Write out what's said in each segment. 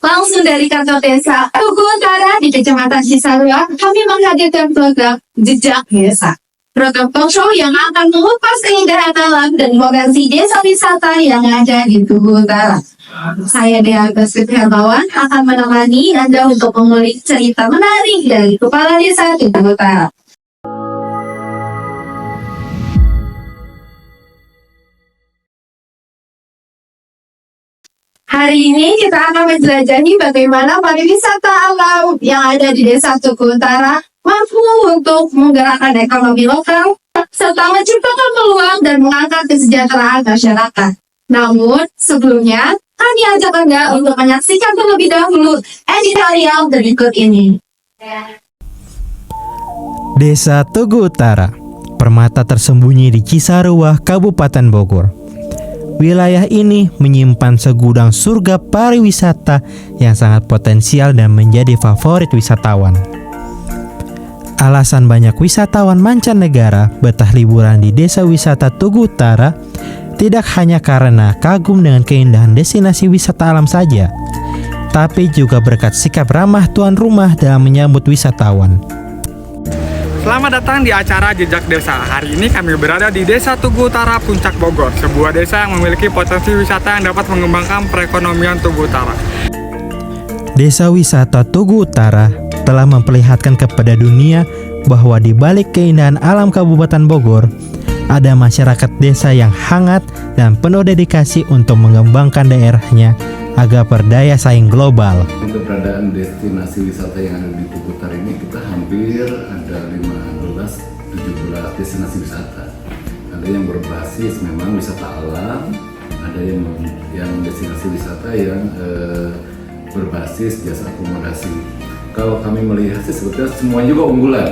Langsung dari kantor desa Tugu Utara di Kecamatan Cisarua, kami menghadirkan program Jejak Desa. Program talk show yang akan mengupas keindahan alam dan potensi desa wisata yang ada di Tugu Utara. Saya Dea Agustin Hermawan akan menemani Anda untuk mengulik cerita menarik dari Kepala Desa Tugu Utara. Hari ini kita akan menjelajahi bagaimana pariwisata alam yang ada di Desa Tugu Utara mampu untuk menggerakkan ekonomi lokal serta menciptakan peluang dan mengangkat kesejahteraan masyarakat. Namun, sebelumnya, kami ajak Anda untuk menyaksikan terlebih dahulu editorial berikut ini. Desa Tugu Utara, permata tersembunyi di Cisarua, Kabupaten Bogor. Wilayah ini menyimpan segudang surga pariwisata yang sangat potensial dan menjadi favorit wisatawan. Alasan banyak wisatawan mancanegara betah liburan di Desa Wisata Tugu Utara tidak hanya karena kagum dengan keindahan destinasi wisata alam saja, tapi juga berkat sikap ramah tuan rumah dalam menyambut wisatawan. Selamat datang di acara Jejak Desa. Hari ini kami berada di Desa Tugu Utara, Puncak Bogor, sebuah desa yang memiliki potensi wisata yang dapat mengembangkan perekonomian Tugu Utara. Desa Wisata Tugu Utara telah memperlihatkan kepada dunia bahwa di balik keindahan alam Kabupaten Bogor, ada masyarakat desa yang hangat dan penuh dedikasi untuk mengembangkan daerahnya agar berdaya saing global. Keberadaan destinasi wisata yang ada di Tugu Utara ini kita hampir ada 15-17 destinasi wisata. Ada yang berbasis memang wisata alam, ada yang destinasi wisata yang berbasis jasa akomodasi. Kalau kami melihat sih sebetulnya semuanya juga unggulan.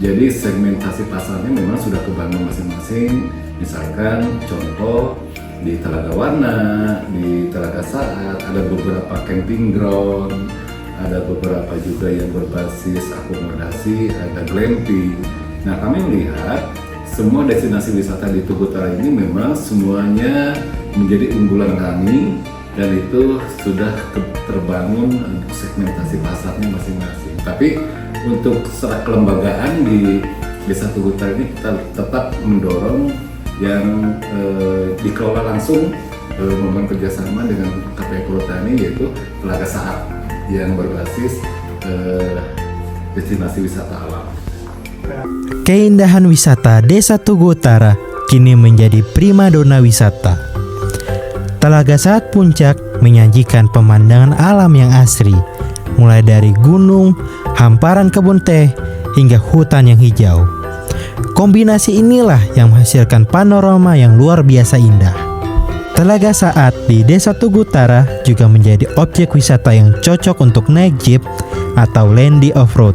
Jadi segmentasi pasarnya memang sudah kebangun masing-masing. Misalkan contoh di Telaga Warna, di Telaga Saat, ada beberapa camping ground, ada beberapa juga yang berbasis akomodasi, ada glamping. Nah, kami melihat semua destinasi wisata di Tugu Utara ini memang semuanya menjadi unggulan kami, dan itu sudah terbangun untuk segmentasi pasarnya masing-masing. Tapi untuk secara kelembagaan di Desa Tugu Utara ini kita tetap mendorong yang dikelola langsung membangun kerjasama dengan KPI Perhutani, yaitu Telaga Saat yang berbasis destinasi wisata alam. Keindahan wisata Desa Tugu Utara kini menjadi primadona wisata. Telaga Saat Puncak menyajikan pemandangan alam yang asri, mulai dari gunung, hamparan kebun teh, hingga hutan yang hijau. Kombinasi inilah yang menghasilkan panorama yang luar biasa indah. Telaga Saat di Desa Tugu Utara juga menjadi objek wisata yang cocok untuk naik jeep atau landy off-road,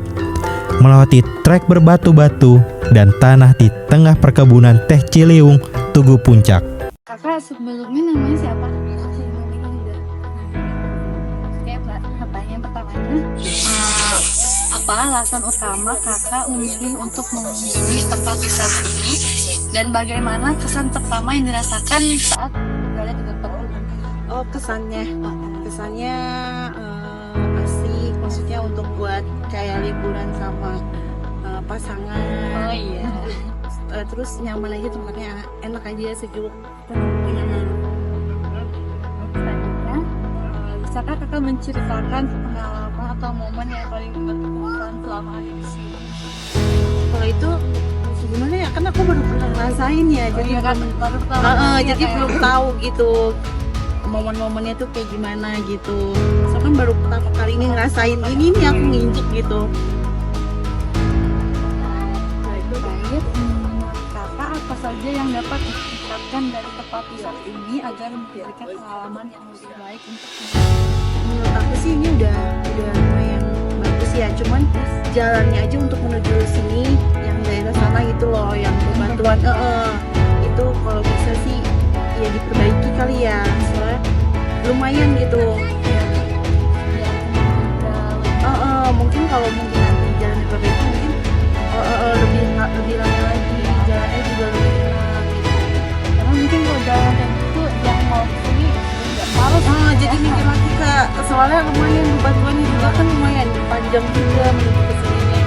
melewati trek berbatu-batu dan tanah di tengah perkebunan teh Ciliwung, Tugu Puncak. Kakak sebelumnya namanya siapa? Oke mbak, pertanyaan pertamanya, apa alasan utama kakak memilih untuk mengunjungi tempat wisata ini, dan bagaimana kesan pertama yang dirasakan saat berada di tempat ini? Oh, kesannya asik, maksudnya untuk buat kayak liburan sama pasangan. Oh iya. Terus nyaman aja, tempatnya enak aja, sejuk. Selanjutnya, bisakah kakak menceritakan pengalaman atau momen yang paling berkesan selama ada di sini? Kalau itu gimana ya, kan aku baru pernah ngerasain ya, jadi kan baru pertama jadi belum tahu gitu momen-momennya tuh kayak gimana gitu. Soalnya kan baru pertama kali ini ngerasain ini nih, aku nginjek gitu. Baik, kakak apa saja yang dapat ditingkatkan dari tempat wisata ini agar memberikan pengalaman yang lebih baik untuk Menurut aku sih ini udah lumayan bagus ya, cuman jalannya aja untuk menuju sini yang daerah sana gitu loh, yang bantuan itu kalau bisa sih ya diperbaiki kali ya, soalnya lumayan gitu. Mungkin kalau mungkin nanti jalan diperbaiki mungkin lebih lama lagi, jalannya juga lebih enak gitu. karena mungkin kalau jalan kayak gitu yang mau kesini nggak males Jadi mikir lagi Kak, soalnya lumayan bebatuannya juga kan lumayan panjang juga menuju ke sininya.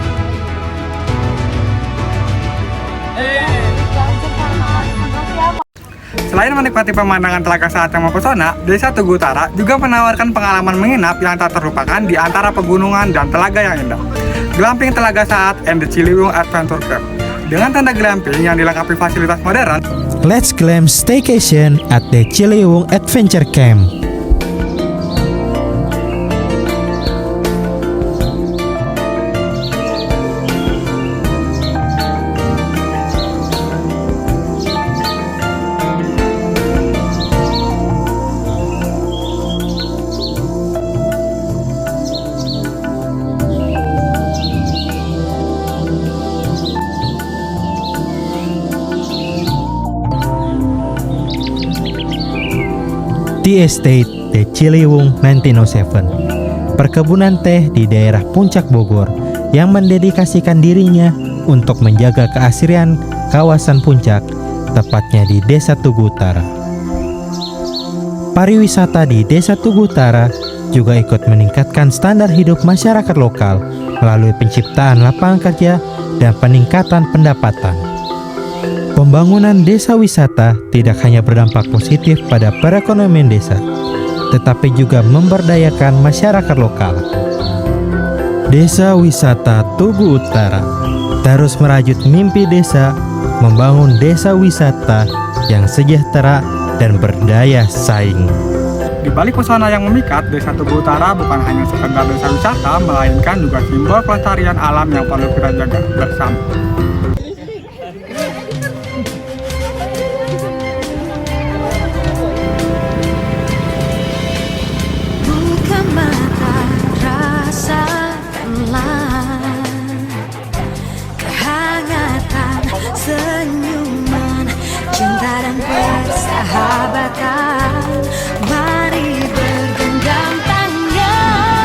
Selain menikmati pemandangan telaga saat yang mempesona, Desa Tugu Utara juga menawarkan pengalaman menginap yang tak terlupakan di antara pegunungan dan telaga yang indah. Glamping Telaga Saat and the Ciliwung Adventure Camp. Dengan tenda glamping yang dilengkapi fasilitas modern, Let's glam staycation at the Ciliwung Adventure Camp. Tea Estate The Ciliwung 1907, perkebunan teh di daerah Puncak Bogor yang mendedikasikan dirinya untuk menjaga keasrian kawasan Puncak, tepatnya di Desa Tugu Utara. Pariwisata di Desa Tugu Utara juga ikut meningkatkan standar hidup masyarakat lokal melalui penciptaan lapangan kerja dan peningkatan pendapatan. Pembangunan desa wisata tidak hanya berdampak positif pada perekonomian desa, tetapi juga memberdayakan masyarakat lokal. Desa Wisata Tugu Utara terus merajut mimpi desa membangun desa wisata yang sejahtera dan berdaya saing. di balik pesona yang memikat, Desa Tugu Utara bukan hanya sekedar desa wisata, melainkan juga simbol pelestarian alam yang perlu kita jaga bersama. Buka mata, rasakanlah kehangatan, senyuman, cinta dan persahabatan. Mari bergenggam tangan,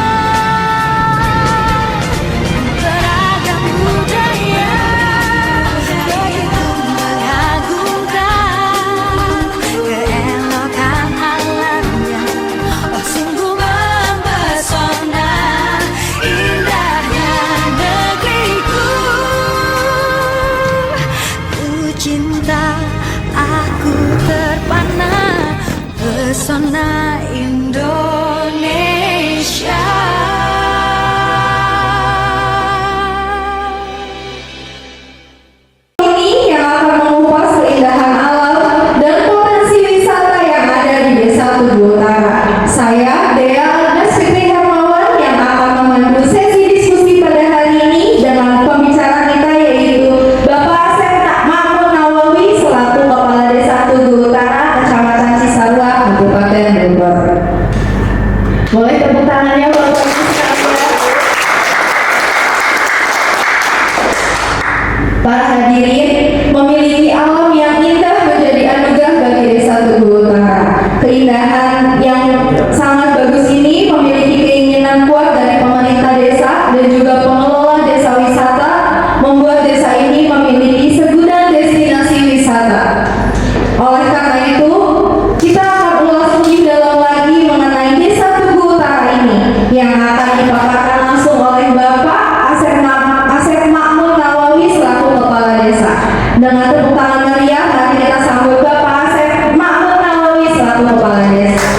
beragam budaya begitu mengagumkan keelokan alamnya. Oh sungguh mempesona, indahnya negeriku. Ku cinta, aku terpana, pesona Indonesia. Ini yang akan mengupas keindahan alam dan potensi wisata yang ada di Desa Tugu Utara. Saya, Dea Agnes Fitri Hermawan, yang akan memandu sesi diskusi pada hari ini dengan pembicara kita yaitu Bapak Asep Mahmud Nawawi selaku Kepala Desa Tugu Utara, Kecamatan Cisarua, Kabupaten Bogor. Boleh tepuk tangannya Bapak Ibu sekalian. Para hadirin, memiliki alam yang indah menjadi anugerah bagi Desa Tugu Utara. Keindahan yang sangat bagus ini memiliki keinginan kuat dari pemerintah desa dan juga pengelola desa wisata membuat desa ini memiliki segudang destinasi wisata. Oleh karena itu, kita akan ulas lebih dalam lagi mengenai Desa Tugu Utara ini yang akan dipaparkan langsung oleh Bapak Asep Mahmud Nawawi selaku Kepala Desa. Dengan tepuk tangan meriah, mari kita sambut Bapak Asep Mahmud Nawawi selaku Kepala Desa.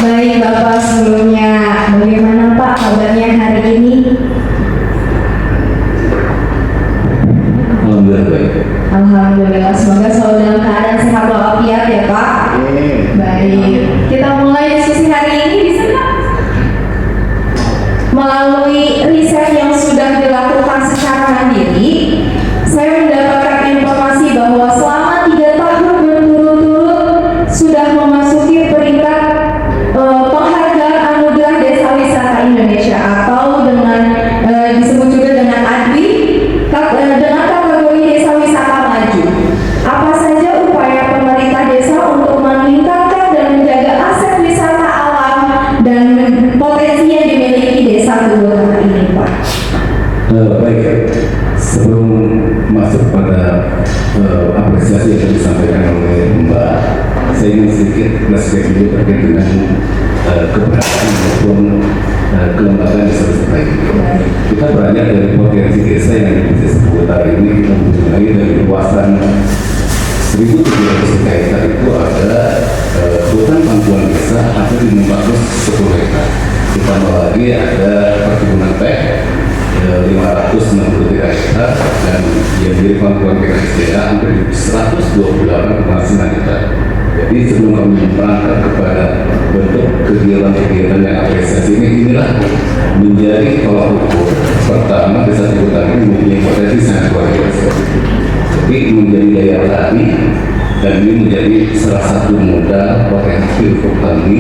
Baik Bapak, sebelumnya bagaimana Pak kabarnya hari ini? Alhamdulillah baik. Alhamdulillah, semoga selalu dalam keadaan sehat walafiat ya Pak. Baik, kita mulai diskusi hari ini, bisa Pak? Melalui riset yang sudah dilakukan secara mandiri, saya mendapatkan informasi bahwa selama 3 tahun berturut-turut sudah memasuki peringkat penghargaan anugerah Desa Wisata Indonesia atau dengan disebut juga dengan ADWI dengan kategori Desa Wisata Maju. Apa saja upaya pemerintah desa untuk meningkatkan dan menjaga aset wisata alam dan potensi yang dimiliki Desa Tugu Utara ini, Pak? Baik, sebelum masuk pada apresiasi yang disampaikan oleh Mbak, saya ingin sedikit flashback dulu terkait dengan keberadaan maupun kelembagaan desa-wisata ini. Kita beranjak dari potensi desa yang di desa Utara ini, kita mulai dari luasan 1.700 hektar itu ada hutan pangkuan desa hampir 510 hektar. Ditambah lagi ada perkebunan teh 563 hektar dan yang di pangkuan BKSDA hampir 128,9 hektar. Jadi sebelum kami berangkat kepada bentuk kegiatan-kegiatan yang apresiasi inilah menjadi tolak ukur pertama desa Utara ini mempunyai potensi sangat luar biasa. Jadi menjadi daya tarik dan ini menjadi salah satu modal potensi untuk kami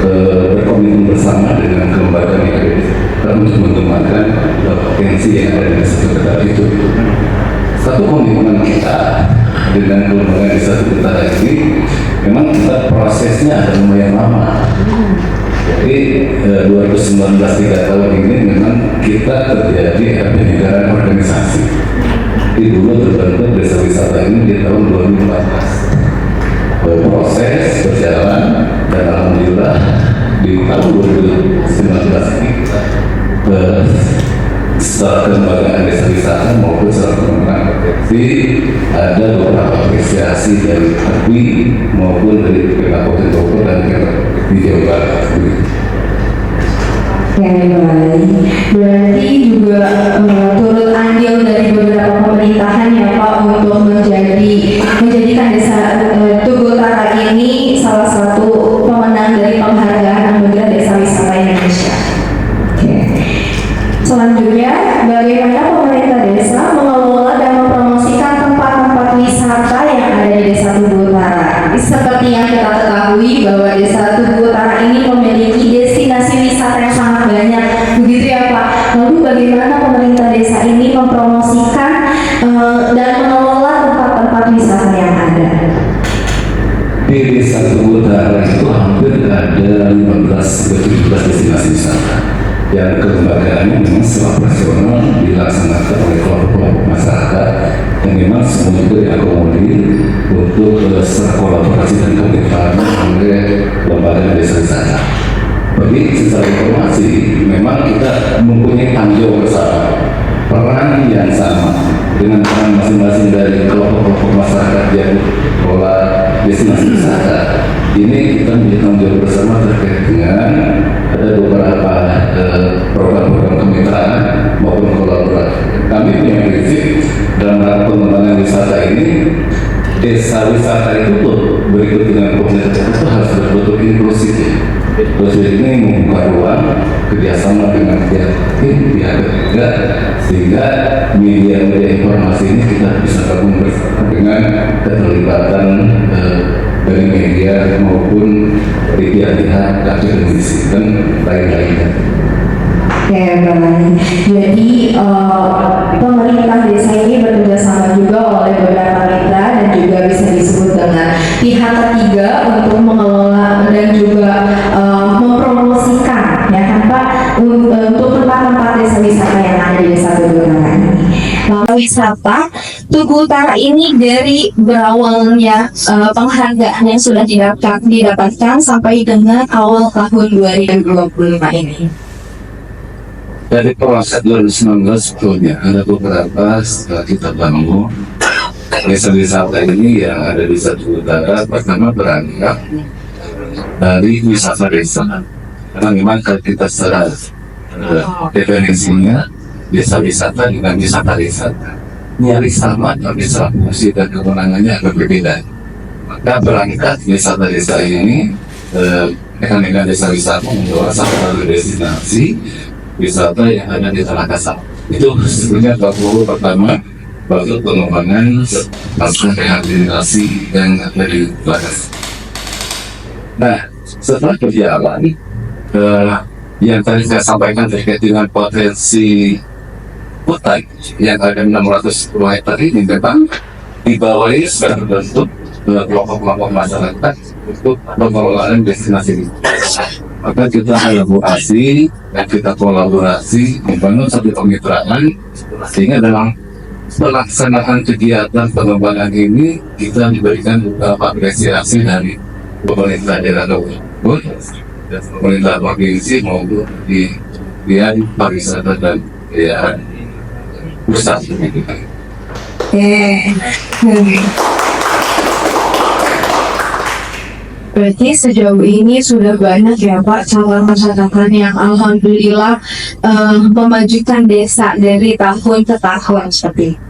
berkomitmen bersama dengan kelembagaan yang ada di sana untuk mengembangkan potensi yang ada di desa Utara itu. Satu komitmen kita dengan kelembagaan desa Utara ini, memang kita prosesnya ada lumayan lama. Jadi 2019 3 tahun ini memang kita terjadi penyelenggaraan organisasi. Jadi dulu terbentuk desa wisata ini di tahun 2014. Proses berjalan dan alhamdulillah di tahun 2019 ini setelah kelembagaan desa wisata maupun setelah pengembangan potensi ada beberapa apresiasi dari API maupun dari Kabupaten Bogor dan di Jawa Barat. Ya, baik. Berarti juga turut andil dari beberapa pemerintahan ya Pak untuk menjadikan desa Tugu Utara ini salah satu pemenang dari penghargaan anugerah desa wisata Indonesia. Oke. Selanjutnya, bagaimana pemerintah desa mengelola dan mempromosikan tempat-tempat wisata yang ada di desa Tugu Utara? Seperti yang kita ketahui bahwa desa Tugu Utara ini memiliki destinasi wisata yang sangat banyak, begitu ya Pak. Lalu bagaimana pemerintah desa ini mempromosikan dan mengelola tempat-tempat wisata yang ada? Di desa Tugu Utara itu hampir ada 15-17 destinasi wisata yang kelembagaannya memang secara operasional dilaksanakan oleh kelompok-kelompok masyarakat yang memang semua itu diakomodir untuk kolaborasi dan kemitraan oleh lembaga desa wisata. Jadi secara informasi memang kita mempunyai tanggung jawab bersama, peran yang sama dengan peran masing-masing dari kelompok-kelompok masyarakat yang mengelola destinasi wisata. Ini kita mempunyai tanggung jawab bersama terkait dengan ada beberapa program-program kemitraan maupun kolaborasi. Kami punya prinsip dalam rangka pengembangan wisata ini, desa wisata itu tuh berikut dengan komunitas itu harus berbentuk inklusif. Inklusif ini membuka ruang kerjasama dengan pihak ketiga sehingga media-media informasi ini kita bisa gabung bersama dengan keterlibatan dari media maupun dari pihak-pihak akademisi dan lain-lainnya. Oke, baik. Jadi pemerintah desa ini bekerja sama juga oleh beberapa mitra dan juga bisa disebut dengan pihak ketiga untuk mengelola dan juga mempromosikan ya kan Pak untuk tempat-tempat desa wisata yang ada di desa Tugu Utara ini. Wisata Tugu Utara ini dari berawalnya penghargaan yang sudah didapatkan sampai dengan awal tahun 2025 ini. Dari proses 2019 sebetulnya ada beberapa setelah kita bangun desa wisata ini yang ada di Tugu Utara. Pertama berangkat dari wisata desa, karena memang kalau kita secara definisinya desa wisata dengan wisata desa nyaris sama, tapi secara fungsi dan kewenangannya agak berbeda. Maka berangkat wisata desa ini dengan desa wisata membawa satu destinasi wisata yang ada di Tanah Kasar. Itu sebenarnya baku pertama bagi pengembangan pasca rehabilitasi yang ada di Tanah. Nah, setelah berjalan yang tadi saya sampaikan terkait dengan potensi hutan yang ada 610 hektar ini memang dibawahi sudah terbentuk kelompok-kelompok masyarakat untuk pengelolaan destinasi ini. Maka kita elaborasi dan kita kolaborasi membangun satu kemitraan sehingga dalam pelaksanaan kegiatan pengembangan ini kita diberikan beberapa apresiasi dari pemerintah daerah tersebut dan pemerintah provinsi maupun di bidang pariwisata dan ya pusat. Berarti sejauh ini sudah banyak ya Pak calon masyarakat yang alhamdulillah memajukan desa dari tahun ke tahun seperti itu.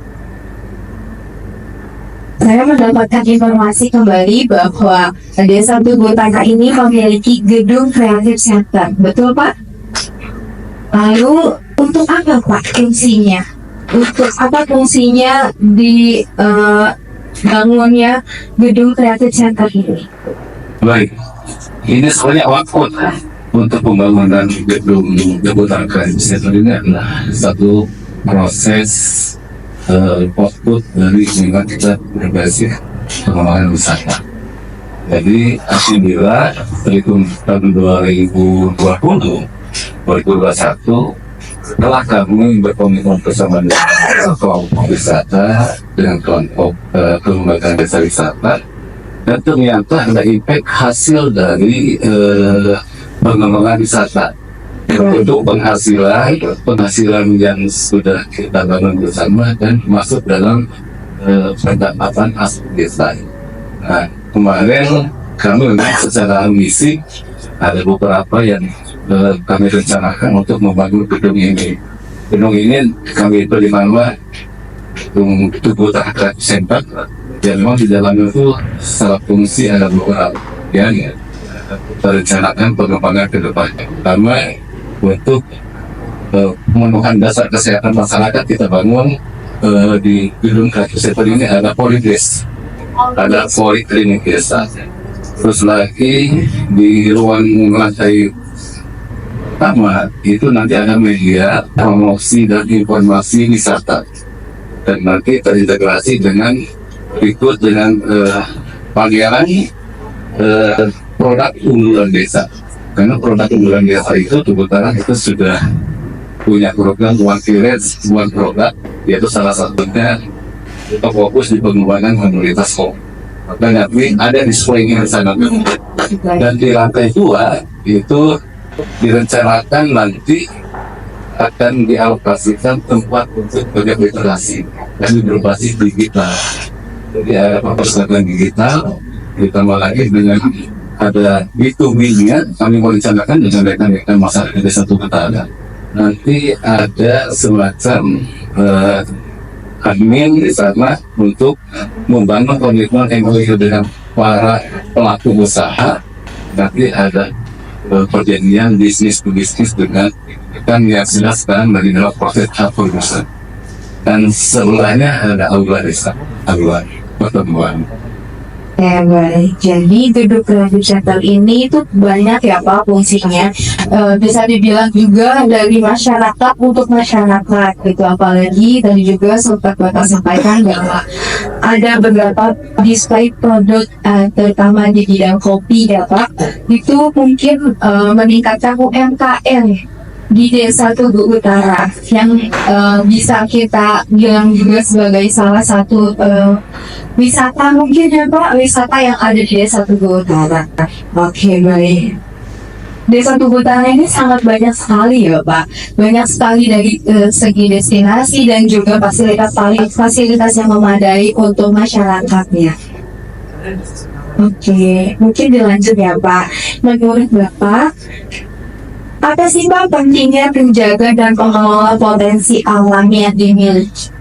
Saya mendapatkan informasi kembali bahwa Desa Tugu Utara ini memiliki gedung kreatif center, betul Pak? Lalu untuk apa Pak fungsinya? Untuk apa fungsinya di bangunnya gedung kreatif center ini? Baik, ini sebenarnya output untuk pembangunan gedung Jabatan Kreatif Center ini adalah satu proses output dari lingkungan kita berbasis pengembangan wisata. Jadi alhamdulillah terhitung tahun 2020, 2021 setelah kami berkomitmen bersama dengan kelompok wisata dengan kelompok kelembagaan desa wisata, dan ternyata ada impact hasil dari pengembangan wisata untuk penghasilan yang sudah kita bangun bersama dan masuk dalam pendapatan asli desa. Nah, kemarin kami memang secara misi ada beberapa yang kami rencanakan untuk membangun gedung ini. Gedung ini kami beri nama Gedung Tugu Utara Kreatif Center. Dan memang di dalamnya itu secara fungsi ada beberapa yang kita rencanakan pengembangan ke depannya. Pertama, untuk pemenuhan dasar kesehatan masyarakat kita bangun di gedung kreatif center ini ada polides, ada poliklinik desa. Terus lagi di ruang lantai pertama itu nanti ada media promosi dan informasi wisata, dan nanti terintegrasi dengan ikut dengan pameran produk unggulan desa. Karena produk unggulan desa itu Tugu Utara itu sudah punya program One Village, One Product, yaitu salah satunya fokus di pengembangan komunitas home. Dan nanti ada displaynya di sana. Dan di lantai 2 itu direncanakan nanti akan dialokasikan tempat untuk berliterasi dan berbasis digital. Jadi ada perpustakaan digital, ditambah lagi dengan ada B2B-nya, kami mau rencanakan dengan masyarakat desa Tugu Utara. Nanti ada semacam admin di sana untuk membangun komitmen MOU dengan para pelaku usaha. Nanti ada perjanjian bisnis to bisnis dengan kan yang sudah sekarang dari dalam proses produksi. Dan sebelahnya ada aula desa, aula pertemuan. Ya baik, jadi gedung kreatif center ini itu banyak ya Pak fungsinya. Bisa dibilang juga dari masyarakat untuk masyarakat gitu. Apalagi tadi juga sempat Bapak sampaikan bahwa ada beberapa display produk terutama di bidang kopi ya Pak. Itu mungkin meningkatkan UMKM di Desa Tugu Utara yang bisa kita bilang juga sebagai salah satu wisata mungkin ya Pak, wisata yang ada di Desa Tugu Utara. Oke, baik. Desa Tugu Utara ini sangat banyak sekali ya Pak, banyak sekali dari segi destinasi dan juga fasilitas yang memadai untuk masyarakatnya. Oke, mungkin dilanjut ya Pak. Menurut Bapak, apa sih Pak pentingnya menjaga dan mengelola potensi alam yang dimiliki?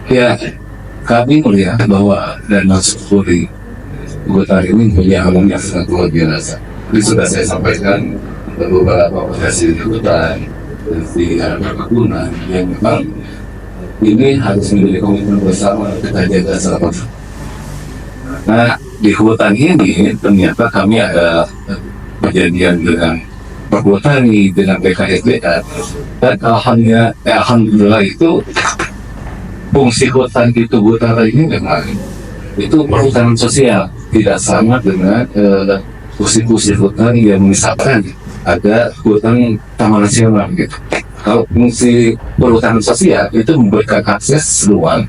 Ya, kami melihat bahwa Danau Senturi Tugu Utara ini punya alam yang sangat luar biasa. Ini sudah saya sampaikan beberapa potensi di hutan, di perkebunan yang memang ini harus menjadi komitmen bersama kita jaga selama. Nah, di hutan ini ternyata kami ada perjanjian dengan Perhutani, dengan BKSDA, dan alhamdulillah itu fungsi hutan di Tugu Utara ini memang itu perhutanan sosial, tidak sama dengan fungsi hutan yang misalkan ada hutan taman nasional gitu. Kalau fungsi perhutanan sosial itu memberikan akses luas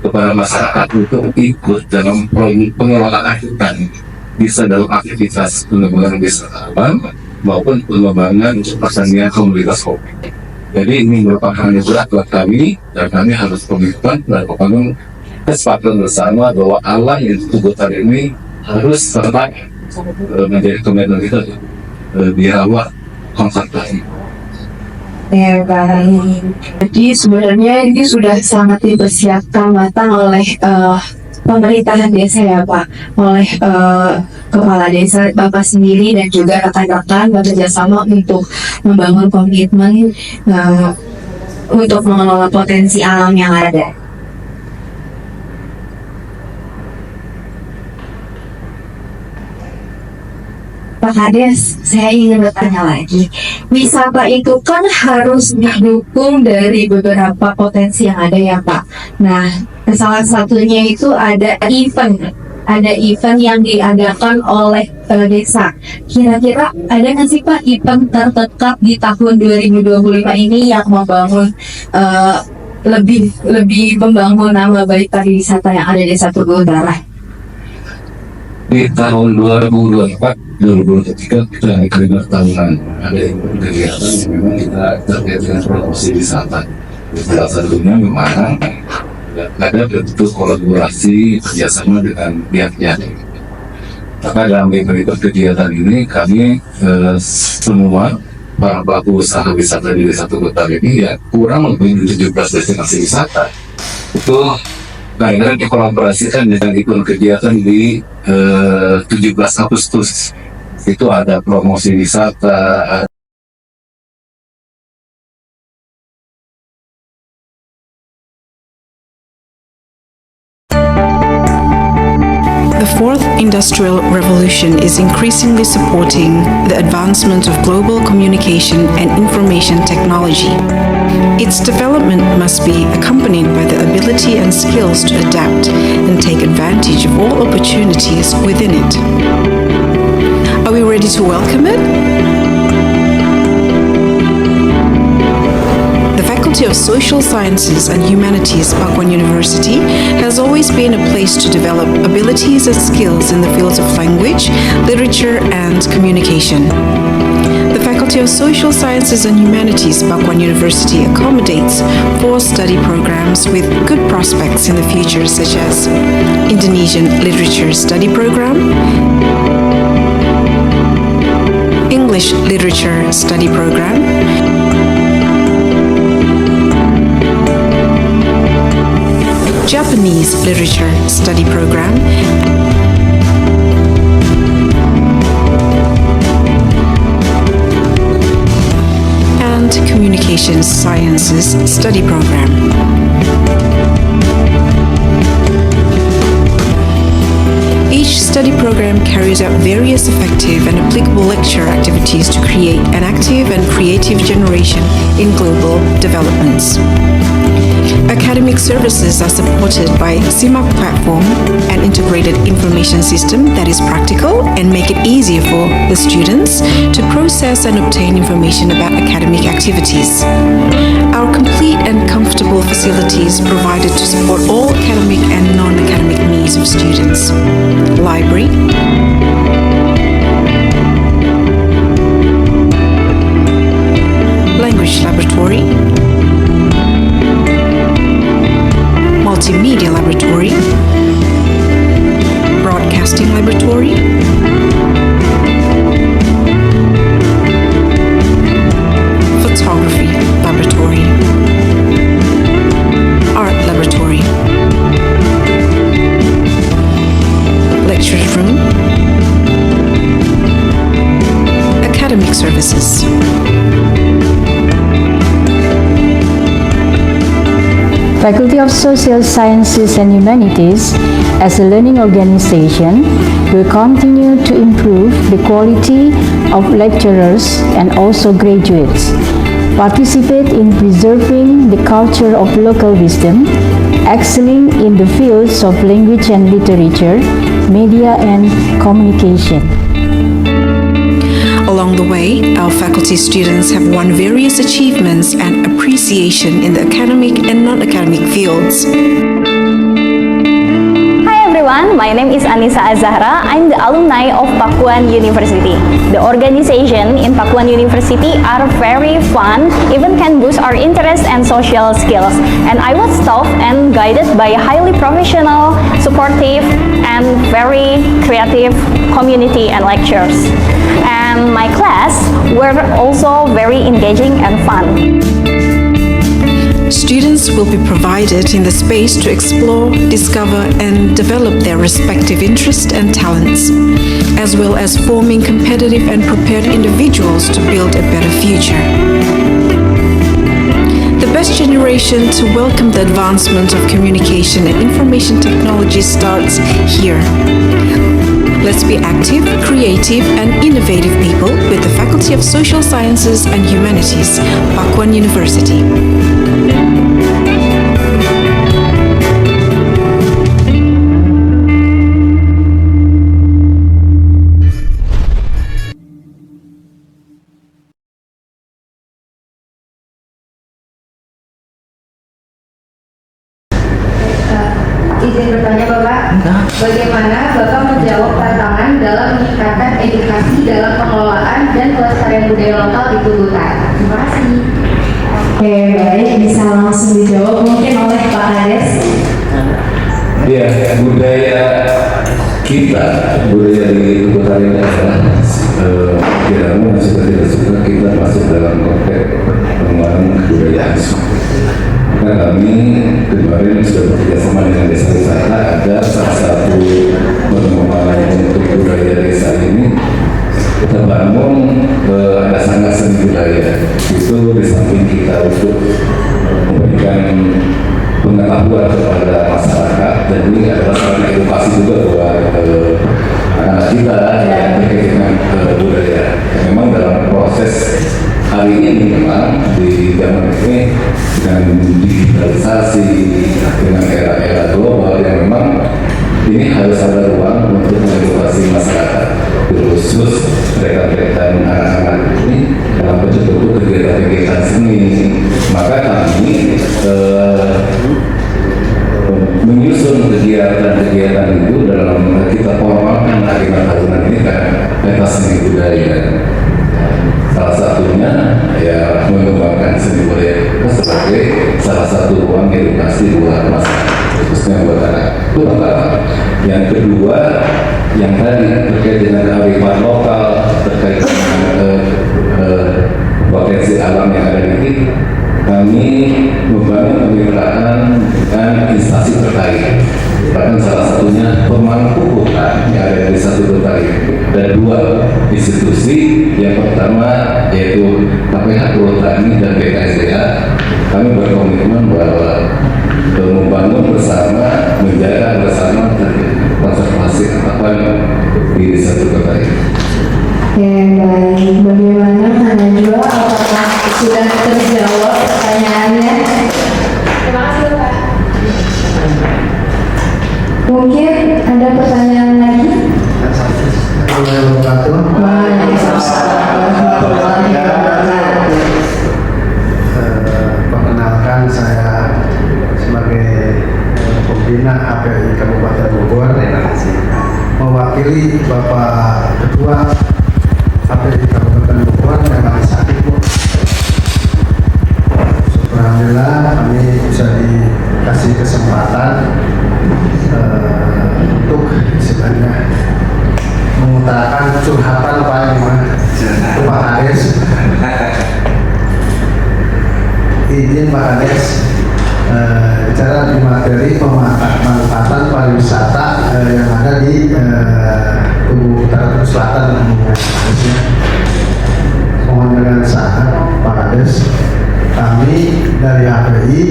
kepada masyarakat untuk ikut dalam pengelolaan hutan, bisa dalam aktivitas pengembangan wisata alam maupun pengembangan pertanian komunitas kopi. Jadi ini merupakan yang berat buat kami, dan kami harus komitmen dan membangun kesepakatan bersama bahwa alam yang Tugu Utara ini harus tetap menjadi komitmen kita dirawat konservasi. Ya, baik. Jadi sebenarnya ini sudah sangat dipersiapkan matang oleh pemerintahan desa ya Pak, oleh kepala desa Bapak sendiri dan juga rekan-rekan bekerja sama untuk membangun komitmen untuk mengelola potensi alam yang ada. Pak Kades, saya ingin bertanya lagi. Wisata itu kan harus didukung dari beberapa potensi yang ada ya Pak. Nah, salah satunya itu ada event. Ada event yang diadakan oleh desa. Kira-kira ada nggak sih Pak event terdekat di tahun 2025 ini yang membangun lebih membangun nama baik pariwisata yang ada di Desa Tugu Utara? Di tahun 2024-2023 kita akan tahunan ada kegiatan yang memang kita terkait dengan promosi wisata. Salah satunya memang ada bentuk kolaborasi kerjasama dengan pihak-pihak. Maka dalam kegiatan ini kami semua para pelaku usaha wisata di Desa Tugu Utara ini ya kurang lebih 17 destinasi wisata itu akhirnya dikolaborasikan dengan ikut kegiatan di 17 Agustus. Itu ada promosi wisata. The fourth industrial revolution is increasingly supporting the advancement of global communication and information technology. Its development must be accompanied by the ability and skills to adapt and take advantage of all opportunities within it. Are we ready to welcome it? The Faculty of Social Sciences and Humanities, Pakuan University, has always been a place to develop abilities and skills in the fields of language, literature, and communication. The Faculty of Social Sciences and Humanities, Pakuan University, accommodates 4 study programs with good prospects in the future, such as Indonesian Literature Study Program, English Literature Study Program, Japanese Literature Study Program, and Communications Sciences Study Program. Each study program carries out various effective and applicable lecture activities to create an active and creative generation in global developments. Academic services are supported by CIMAC platform, an integrated information system that is practical and make it easier for the students to process and obtain information about academic activities. Our complete and comfortable facilities provided to support all academic and non-academic needs of students. Library, language laboratory, multimedia laboratory, broadcasting laboratory, photography laboratory, art laboratory, lecture room, academic services. Faculty of Social Sciences and Humanities, as a learning organization, will continue to improve the quality of lecturers and also graduates, participate in preserving the culture of local wisdom, excelling in the fields of language and literature, media and communication. Along the way, our faculty students have won various achievements and appreciation in the academic and non-academic fields. Hi everyone, my name is Anissa Azahra. I'm the alumni of Pakuan University. The organization in Pakuan University are very fun, even can boost our interest and social skills. And I was taught and guided by a highly professional, supportive, and very creative community and lecturers. And my class were also very engaging and fun. Students will be provided in the space to explore, discover, and develop their respective interests and talents, as well as forming competitive and prepared individuals to build a better future. The best generation to welcome the advancement of communication and information technology starts here. Let's be active, creative, and innovative people with the Faculty of Social Sciences and Humanities, Pakuan University. Izin bertanya Bapak, bagaimana Bapak menjawab tantangan dalam meningkatkan edukasi dalam pengelolaan dan pelestarian budaya lokal di Tugutar? Terima kasih. Oke, baik, bisa langsung dijawab mungkin oleh Pak Kades. Ya, budaya kita, budaya di Tugutar ini adalah tidak mau suka tidak suka kita masuk dalam konteks pengembangan kebudayaan. Karena kami kemarin sudah bekerjasama dengan desa wisata, ada salah satu pengembangan untuk budaya desa ini kita bangun ada sangat seni budaya itu di samping kita untuk memberikan pengetahuan kepada masyarakat, dan ini adalah salah edukasi juga buat anak kita yang terkait dengan budaya. Memang dalam proses hari ini memang di zaman ini dengan digitalisasi, dengan era-era global yang memang ini harus ada ruang untuk mengedukasi masyarakat, khusus mereka-mereka anak-anak ini dalam bentuk kegiatan-kegiatan seni. Maka kami menyusun kegiatan-kegiatan itu dalam kita formalkan agenda tahunan ini kan pentas seni budaya. Salah satunya ya mengembangkan seni budaya sebagai salah satu ruang edukasi buat masyarakat, khususnya buat anak. Itu pertama. Yang kedua, yang tadi terkait dengan kearifan lokal, terkait dengan potensi alam yang ada di kita, kami membangun kemitraan dengan instansi terkait. Bahkan salah satunya pemangku hutan yang ada di satu Tugutar ini. Ada dua institusi, yang pertama yaitu KPH Perhutani dan BKSDA. Kami berkomitmen bahwa membangun bersama, menjaga bersama konservasi tanaman di desa Tugutar ini. Oke, baik. Bagaimana Kak Najwa? Apakah sudah terjawab pertanyaannya? Terima kasih, Pak. Mungkin ada pertanyaan lagi? Perkenalkan, saya sebagai pembina API Kabupaten Bogor, mewakili Bapak Ketua API Kabupaten Bogor yang lagi sakit, Bu. Alhamdulillah kami bisa dikasih kesempatan untuk istilahnya mengutarakan curhatan Pak Kades. Izin Pak Kades bicara di materi pemanfaatan pariwisata yang ada di Tugutar Selatan umumnya. Mohon dengan sangat Pak Kades, kami dari API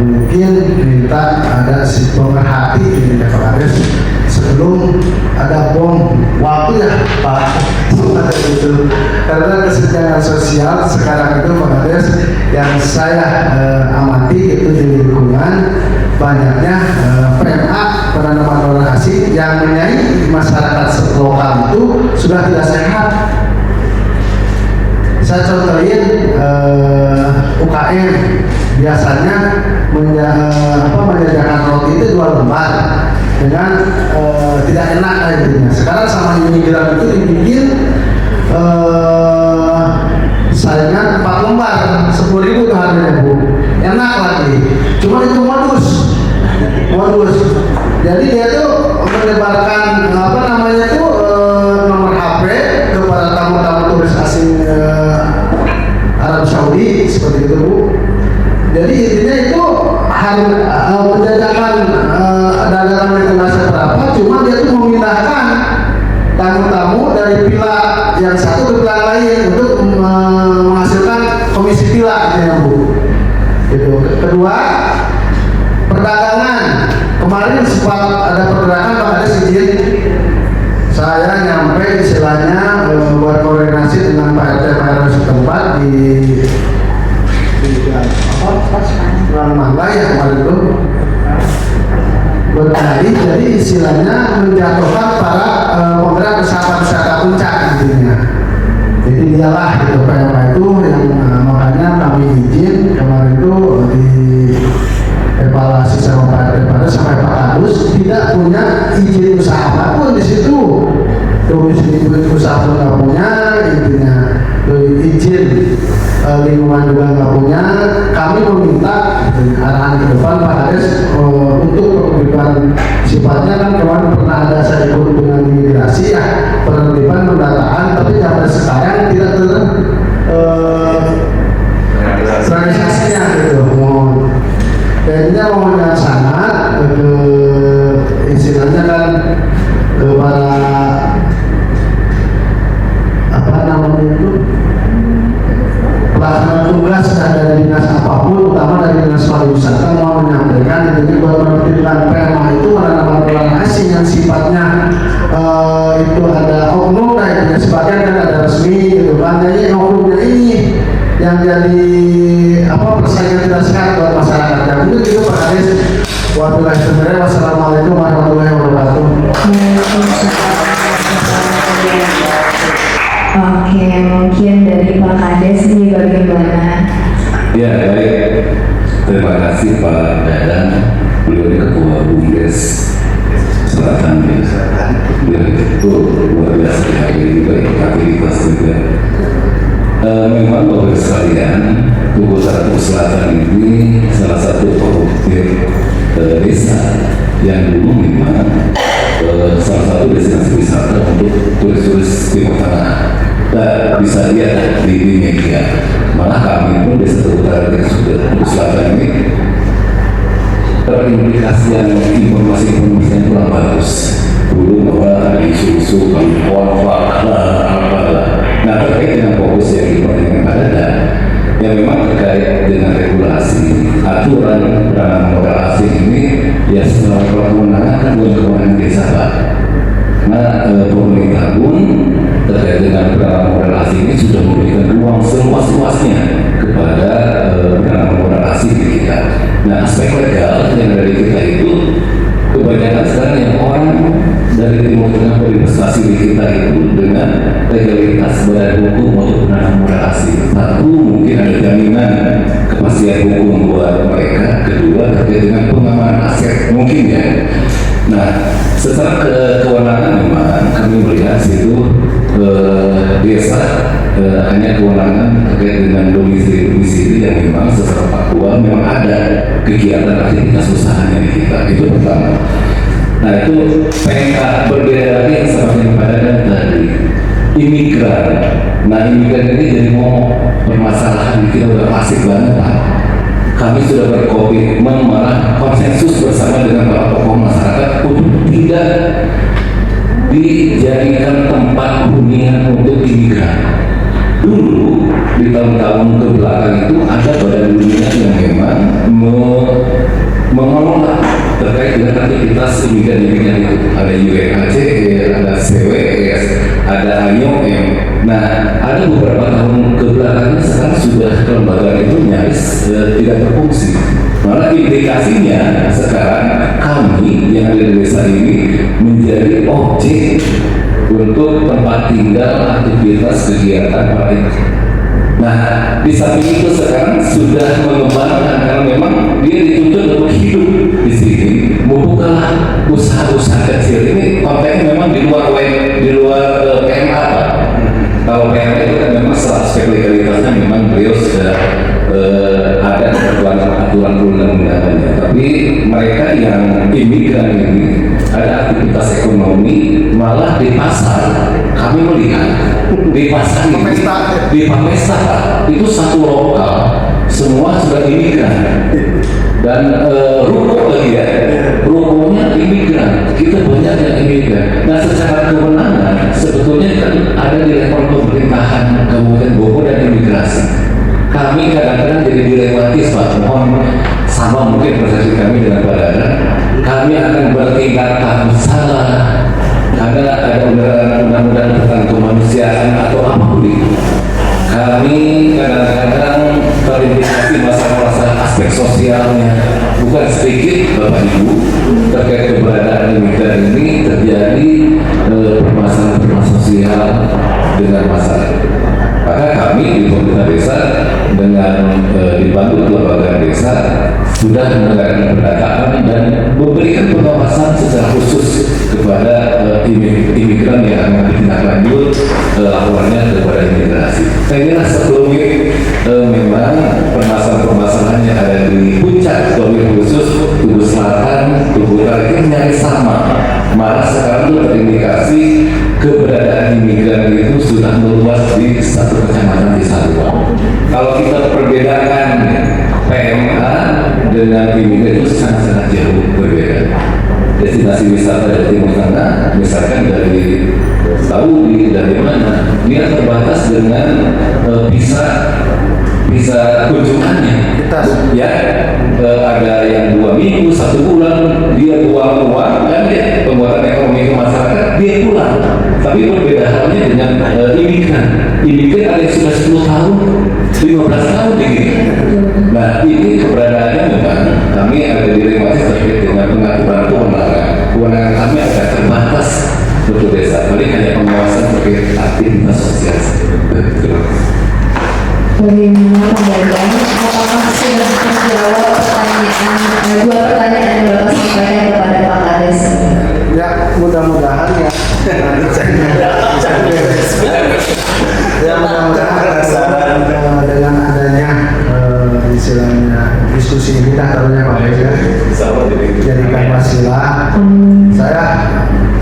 mungkin minta ada si pemerhati ini Pak Kades, sebelum ada bom waktu ya Pak itu, karena kesenjangan sosial sekarang itu Pak Kades yang saya amati itu di lingkungan banyaknya PMA, penanaman orang asing yang menyai masyarakat lokal itu sudah tidak sehat. Saya contohin UKM biasanya menjajakan roti itu 2 lembar dengan tidak enak intinya. Sekarang sama imigran itu dibikin saingan 4 lembar 10.000 itu harganya Bu, enak lagi. Cuma itu modus. Jadi dia tuh menyebarkan nomor HP kepada tamu-tamu turis asing Arab Saudi seperti itu Bu. Jadi intinya itu harus menjajakan dagangan dengan seberapa, cuma dia tuh memindahkan tamu-tamu dari villa yang satu ke villa lain untuk menghasilkan komisi villa gitu ya Bu. Gitu. Kedua, perdagangan. Kemarin sempat ada pergerakan Pak Kades izin saya nyampe istilahnya berkoordinasi dengan Pak RT RW setempat di Mangga ya kemarin itu berkali, jadi istilahnya menjatuhkan para penggerak wisata puncak intinya. Jadi dialah gitu PMK itu yang makanya kami izin kemarin itu di evaluasi sama Pak RT sampai Pak Kadus tidak punya izin usaha apapun di situ. Domisili usaha pun nggak punya, intinya izin lingkungan juga nggak punya. Kami meminta arahan ke depan Pak Kades untuk penerbitan sifatnya kan kemarin pernah ada saya ikut dengan imigrasi ya penerbitan pendataan, tapi sampai sekarang tidak terrealisasinya gitu. Kayaknya mohon yang sangat istilahnya kan para pelaksana tugas dari dinas apapun, utama dari dinas pariwisata mau menyampaikan intinya buat menertibkan PMA itu orang asing yang sifatnya itu ada oknum, nah sebagian kan ada resmi gitu kan, jadi oknumnya ini yang jadi persaingan tidak sehat buat masyarakat. Yang itu gitu Pak Kades. Wassalamualaikum warahmatullahi wabarakatuh. Oke, mungkin dari Pak Kades ini bagaimana? Ya baik, terima kasih Pak Dadan, beliau ini Ketua BUMDes Selatan ya. Beliau itu luar biasa dihadiri baik aktivitas juga. Memang Bapak sekalian, Tugu Tara Selatan ini salah satu produktif desa yang dulu memang salah satu destinasi wisata untuk turis-turis Timur Tengah. Dan bisa lihat di media, malah kami pun desa Tugu Tara Selatan ini terimplikasi yang informasi yang kurang bagus. Dulu bahwa ada isu-isu konflik apa. Nah terkait dengan fokus yang diperlukan pada yang memang terkait dengan regulasi aturan dan modal asing ini ya setelah kewenangan kan bukan kewenangan desa Pak. Nah pemerintah pun terkait dengan penanaman modal asing ini sudah memberikan ruang seluas-luasnya kepada penanaman modal asing di kita. Nah aspek legal yang dari kita itu kebanyakan sekarang yang orang dari Timur Tengah berinvestasi di kita itu dengan legalitas badan hukum untuk penanaman modal asing. Satu, mungkin ada jaminan kepastian hukum buat mereka. Kedua, terkait dengan pengamanan aset mungkin ya. Nah, secara kewenangan memang kami melihat situ desa hanya kewenangan terkait dengan domisili yang memang secara faktual memang ada kegiatan aktivitas usahanya di kita. Itu pertama. Nah itu PK berbeda lagi yang seperti pada tadi imigran. Nah imigran ini jadi permasalahan kita udah klasik banget Pak. Kami sudah berkomitmen malah konsensus bersama dengan para tokoh masyarakat untuk tidak dijadikan tempat hunian untuk imigran. Dulu di tahun-tahun ke belakang itu ada badan dunia yang memang mengelola terkait dengan aktivitas imigran itu. Ada UNHCR, ada CWS, ada IOM. Nah, ada beberapa tahun ke belakangnya sekarang sudah kelembagaan itu nyaris tidak berfungsi. Malah implikasinya sekarang kami yang ada di desa ini menjadi objek untuk tempat tinggal aktivitas kegiatan para Nah, di samping itu sekarang sudah mengembangkan karena memang dia dituntut untuk hidup di sini, membukalah usaha-usaha kecil. Ini konteksnya memang di luar PMA, Pak. Kalau PMA itu kan memang setelah aspek legalitasnya memang beliau sudah ada aturan perundang-undangannya. Tapi mereka yang imigran ini ada aktivitas ekonomi, malah di pasar kami melihat di pasar ini, di Pamesta itu satu lokal semua sudah imigran dan ruko lagi ya, rukonya imigran, kita banyak yang imigran. Nah, secara kewenangan sebetulnya kan ada di level pemerintahan Kabupaten Bogor dan imigrasi. Kami kadang-kadang jadi dilematis, Pak. Mohon sama mungkin persepsi kami dengan Pak Dana. Kami akan bertingkat salah karena ada undang-undang tentang kemanusiaan atau apapun itu. Kami kadang-kadang terindikasi masalah-masalah aspek sosialnya. Bukan sedikit Bapak Ibu terkait keberadaan imigran ini terjadi permasalahan sosial dengan masyarakat. Maka kami di pemerintah desa dengan dibantu lembaga desa sudah menegakkan pendataan dan memberikan pengawasan secara khusus kepada imigran yang akan ditindaklanjut laporannya kepada imigrasi. Saya kira sebelumnya memang permasalahan-permasalahan yang ada di puncak wabil khusus Tugu Selatan, Tugu Utara itu nyaris sama. Malah sekarang itu terindikasi keberadaan imigran itu sudah meluas di satu kecamatan di Satuan. Kalau kita perbedakan PMA dengan imigran itu sangat-sangat jauh berbeda. Destinasi wisata dari Timur Tengah, misalkan dari Saudi, dari mana, dia terbatas dengan bisa kunjungannya. Ya, ada yang 2 minggu, 1 bulan, dia buang uang dan dia pembuatan ekonomi ke masyarakat, dia pulang. Tapi berbeda halnya dengan imigran. Imigran ada yang sudah 10 tahun, 15 tahun begini. Nah, ini keberadaannya memang kami ada dilematis terkait dengan pengaturan kewenangan. Kewenangan kami agak terbatas untuk desa. Paling hanya pengawasan terkait aktivitas sosial. Bagaimana Pak Dadang? Apakah sudah terjawab dua pertanyaan yang Bapak sampaikan kepada Pak Kades? Ya, mudah-mudahan ya. Ya, mudah-mudahan dengan adanya istilahnya diskusi ini tentunya Pak Kades ya, jadikan wasilah. Saya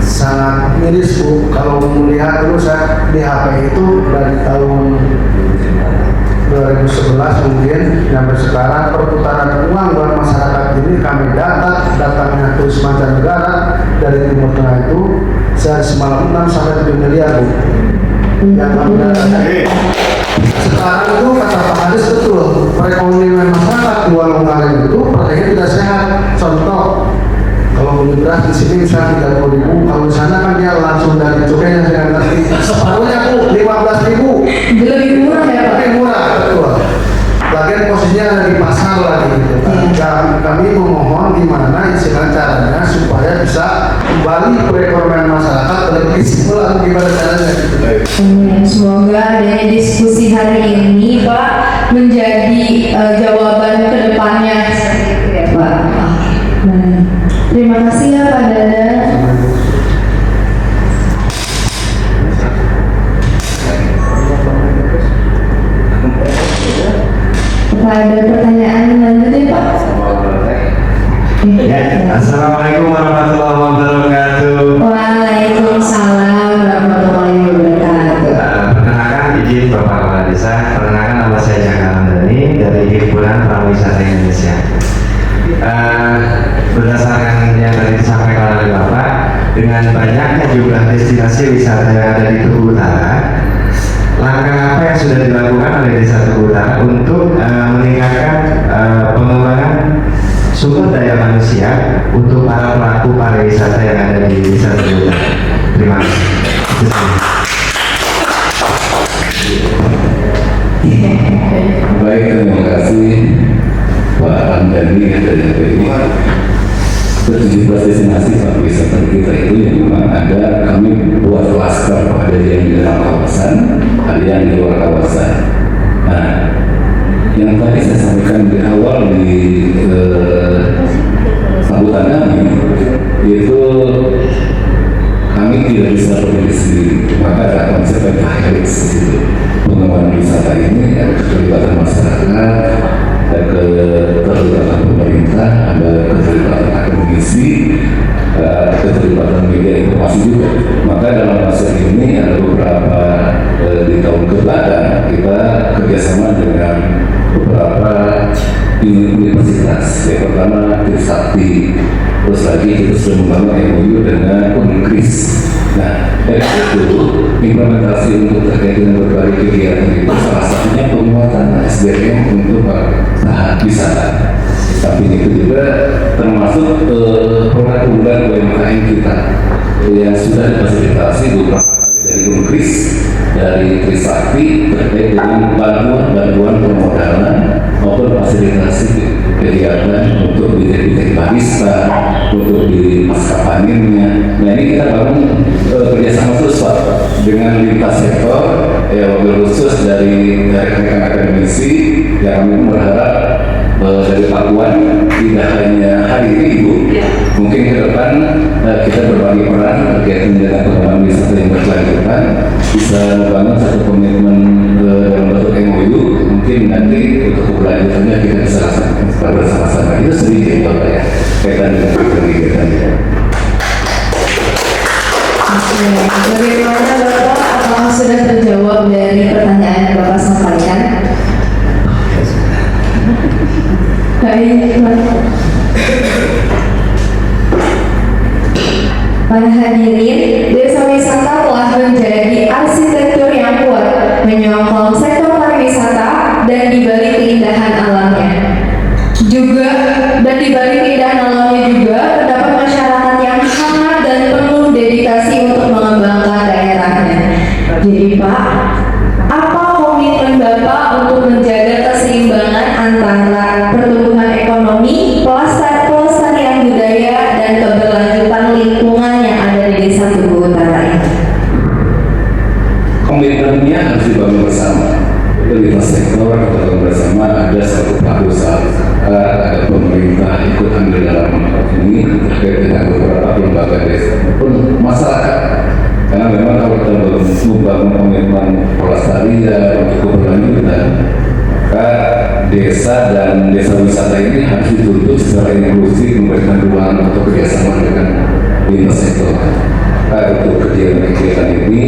sangat miris Bu kalau melihat dulu saya di HP itu dari tahun 2011 mungkin sampai sekarang perputaran uang buat masyarakat ini kami datangnya turis mancanegara dari Timur Tengah itu semalam 6 sampai 7 miliar Bu. Yang kami dapatkan. Sekarang itu kata Pak Kades betul, perekonomian masyarakat di Walong Kaling itu perharinya tidak sehat. Contoh, kalau beli beras di sini misalnya 30.000, kalau di sana kan dia langsung dari cukainya saya ngerti. Separuhnya Bu 15.000. Lebih murah ya Pak? Lebih murah, betul. Lagian posisinya ada di pasar lagi gitu. Kami memohon gimana istilah caranya supaya bisa kembali perekonomian masyarakat lebih simpel gimana caranya gitu. Semoga adanya diskusi hari ini Pak menjadi jawaban ke depannya seperti itu ya Pak. Terima kasih ya Pak Dadang. Ada pertanyaan lanjut ya Pak? Ya, Assalamualaikum warahmatullahi wabarakatuh. Waalaikumsalam warahmatullahi wabarakatuh. Perkenalkan izin Bapak Kepala Desa, perkenalkan nama saya Jaka Ramdhani dari Himpunan Pariwisata Indonesia. Berdasarkan yang tadi disampaikan oleh Bapak, dengan banyaknya jumlah destinasi wisata yang ada di Tugu Utara, langkah apa yang sudah dilakukan oleh Desa Tugu Utara untuk meningkatkan pengembangan sumber daya manusia untuk para pelaku pariwisata yang ada di Desa Tugu Utara? Terima kasih. Baik, terima kasih Pak Ramdhani dari HPI. 17 destinasi pariwisata kita itu yang memang ada, kami buat klaster, ada yang di dalam kawasan, ada yang di luar kawasan. Nah, yang tadi saya sampaikan di awal di sambutan kami, yaitu kami tidak bisa berdiri sendiri, maka ada konsep yang HELIX gitu. Pengembangan wisata ini ada keterlibatan masyarakat, ada keterlibatan pemerintah, ada keterlibatan akademisi, keterlibatan media informasi juga. Maka dalam masa ini ada beberapa di tahun kebelakang kita kerjasama dengan beberapa universitas. Yang pertama Trisakti, terus lagi kita sudah membangun MOU dengan Unkris. Nah, dari itu implementasi untuk terkait dengan berbagai kegiatan itu salah satunya penguatan SDM untuk tahap wisata. Tapi itu juga termasuk program unggulan UMKM kita yang sudah difasilitasi beberapa kali dari Unkris, dari Trisakti terkait dengan bantuan permodalan maupun fasilitasi kegiatan untuk di barista, untuk di pasca panennya. Nah, ini kita bangun kerjasama terus Pak dengan lintas sektor, ya wabil khusus dari rekan-rekan akademisi yang kami berharap dari Pak Puan tidak hanya hari ini Ibu, mungkin ke depan kita berbagi peran terkait dengan pengembangan wisata yang berkelanjutan, bisa membangun satu komitmen dalam bentuk MOU. Mungkin nanti untuk keberlanjutannya kita bisa laksanakan bersama-sama. Itu sedikit Bapak ya, kaitan dengan kegiatan kita. Bagaimana Bapak, apakah sudah terjawab dari pertanyaan yang Bapak sampaikan? Baik, para hadirin, desa wisata telah menjadi arsitektur yang kuat menyokong sektor pariwisata dan dibalik keindahan alamnya. Dan dibalik keindahan alamnya juga terdapat masyarakat yang hangat dan penuh dedikasi untuk mengembangkan daerahnya. Jadi Pak, apa komitmen Bapak untuk menjaga keseimbangan antara pertumbuhan ekonomi, pelestarian budaya, dan keberlanjutan lingkungan yang ada di Desa Tugu Utara ini? Komitmennya harus dibangun bersama. Lintas sektor atau bersama, ada satu pelaku usaha, ada pemerintah ikut ambil dalam ini terkait dengan beberapa lembaga desa pun masyarakat. Karena memang kalau kita membangun komitmen pelestarian untuk keberlanjutan, maka desa dan desa wisata ini harus dituntut secara inklusif, memberikan ruang untuk kerjasama dengan lintas sektor. Untuk kegiatan ini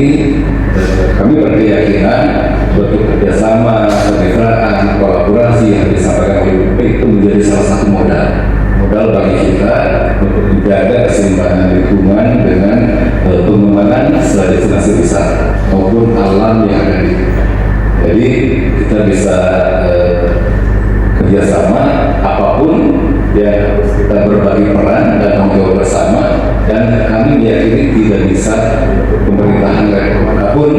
kami berkeyakinan bentuk kerjasama, kemitraan, kolaborasi yang disampaikan oleh UP itu menjadi salah satu modal bagi kita untuk menjaga keseimbangan lingkungan dengan pengembangan destinasi wisata maupun alam yang ada di. Jadi kita bisa kerjasama apapun yang harus kita berbagi peran dan tanggung jawab bersama, dan kami meyakini tidak bisa pemerintahan manapun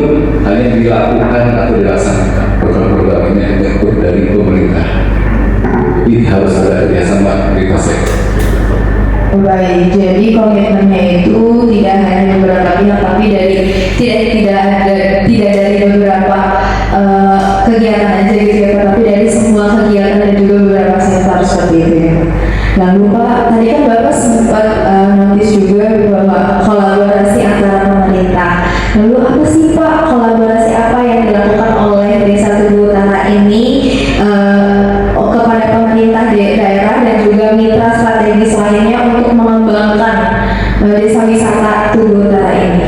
hanya dilakukan atau dilaksanakan program-program ini hanya dari pemerintah. Jadi harus ada kerjasama lintas sektor. Baik, jadi komitmennya itu tidak hanya beberapa pihak, tapi tidak dari beberapa kegiatan aja gitu ya, tapi dari semua kegiatan dan juga beberapa sektor seperti itu ya. Lalu Pak, tadi kan Bapak sempat notis juga bahwa kolaborasi antara pemerintah. Lalu apa sih Pak kolaborasi apa yang dilakukan oleh Desa Tugu Utara ini kepada pemerintah daerah dan juga mitra strategis lainnya untuk mengembangkan desa wisata Tugu Utara ini?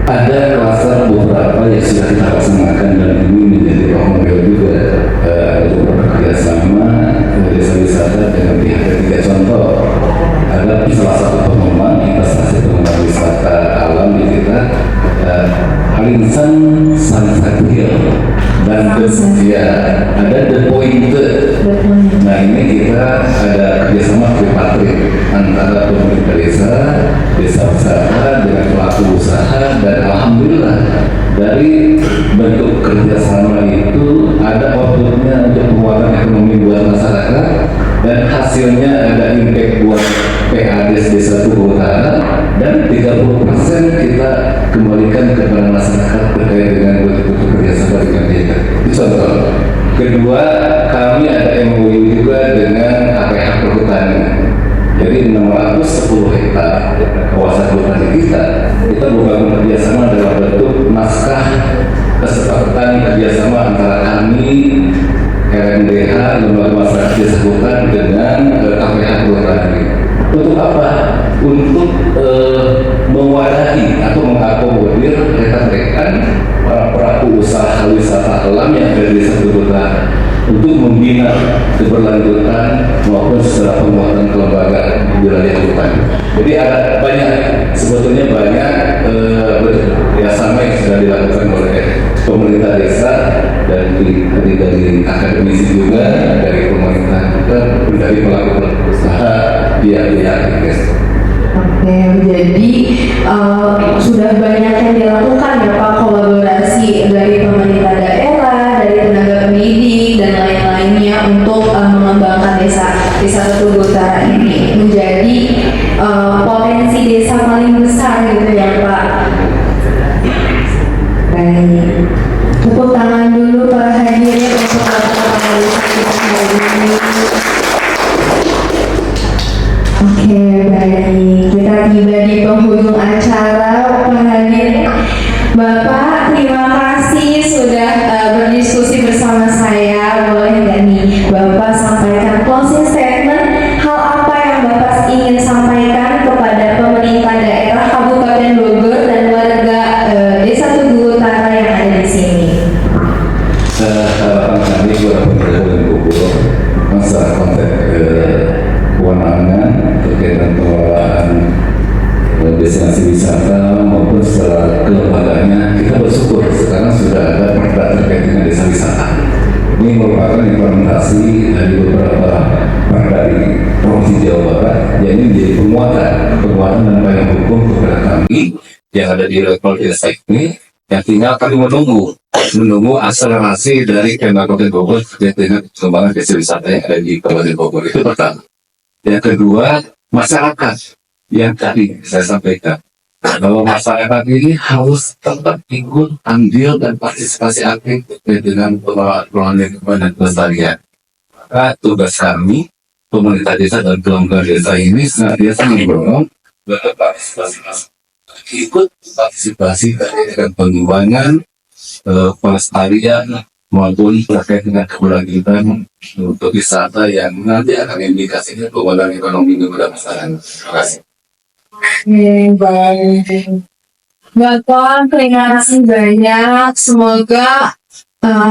Ada kluster beberapa yang sudah kita laksanakan dan ini menjadi model juga untuk bekerjasama desa wisata dengan pihak ketiga. Contoh, ada salah satu pengembang investasi pengembangan wisata alam di kita, Halingsang Sunset Hill dan ada The Pointed. Nah, ini kita ada kerjasama tripartit antara pemerintah desa, desa wisata dengan pelaku usaha, dan alhamdulillah dari bentuk kerjasama itu ada outputnya untuk penguatan ekonomi buat masyarakat, dan hasilnya ada impact buat PADES Desa Tugu Utara, dan 30% kita kembalikan kepada masyarakat terkait dengan bentuk kerjasama dengan dia. Itu contoh. Kedua, kami ada MOU juga dengan APH Perhutani. Jadi 610 hektar kawasan hutan kita membangun kerjasama dalam bentuk naskah kesepakatan kerjasama antara kami, LMDH, Lembaga Masyarakat Desa Hutan dengan APH Perhutani. Untuk apa? Untuk mewadahi atau mengakomodir rekan-rekan para pelaku usaha wisata alam yang ada di Desa Tugu Utara untuk membina keberlanjutan maupun secara penguatan kelembagaan di wilayah hutan. Jadi ada sebetulnya banyak kerjasama yang sudah dilakukan oleh pemerintah desa dari akademisi juga, dari pemerintah juga, dari pelaku usaha pihak-pihak investor. Oke, jadi sudah banyak yang dilakukan ya Pak, kolaborasi dari pemerintah daerah, dari tenaga pendidik dan lain-lainnya untuk mengembangkan desa Tugu Utara ini menjadi potensi desa paling besar gitu ya Pak. Baik, tepuk tangan dulu para hadirin untuk pemeriksaan hari ini. Oke, baik. Kita tiba di penghujung acara, Pak hadirin. Bapak, terima kasih sudah berdiskusi bersama saya. Boleh nggak nih Bapak sampaikan closing statement? Hal apa yang Bapak ingin sampaikan kepada pemerintah daerah Kabupaten Bogor dan warga Desa Tugu Utara yang ada di sini? Harapan kami kepada pemerintah Bogor, masalah konteks kewenangan terkait dengan pengelolaan destinasi wisata maupun secara kelembagaannya, kita bersyukur sekarang sudah ada perda terkait dengan desa wisata. Ini merupakan implementasi dari beberapa perda di Provinsi Jawa Barat, yang ini menjadi penguatan dan payung hukum kepada kami yang ada di level desa ini, yang tinggal kami menunggu akselerasi dari Kabupaten Bogor terkait dengan pengembangan desa wisata yang ada di Kabupaten Bogor. Itu pertama. Yang kedua, masyarakat yang tadi saya sampaikan bahwa masyarakat ini harus tetap ikut andil dan partisipasi aktif dengan pengelolaan lingkungan dan pelestarian. Maka tugas kami, pemerintah desa dan kelompok desa ini senantiasa mendorong ikut partisipasi dengan pengembangan pelestarian maupun terkait dengan keberlanjutan untuk wisata yang nanti akan indikasinya pengembangan ekonomi kepada masyarakat. Terima kasih. Baik. Bapak, terima kasih banyak. Semoga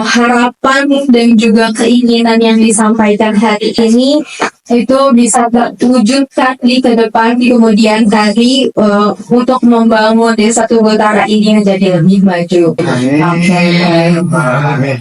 harapan dan juga keinginan yang disampaikan hari ini itu bisa terwujudkan di ke depan di kemudian hari untuk membangun Desa Tugu Utara ini menjadi lebih maju. Amin.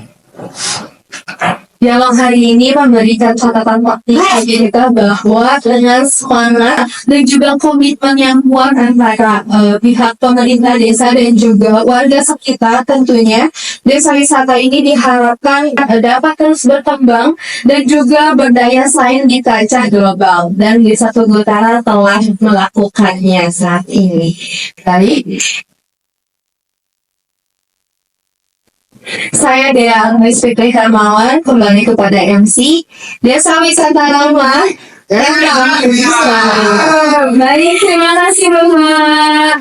Dalam hari ini memberikan catatan penting bagi kita bahwa dengan semangat dan juga komitmen yang kuat antara pihak pemerintah desa dan juga warga sekitar, tentunya desa wisata ini diharapkan dapat terus berkembang dan juga berdaya saing di kancah global, dan Desa Tugu Utara telah melakukannya saat ini. Baik. Saya Dea Agnes Fitri Hermawan, kembali kepada MC Desa Wisata Ramah. Baik, terima kasih Bapak.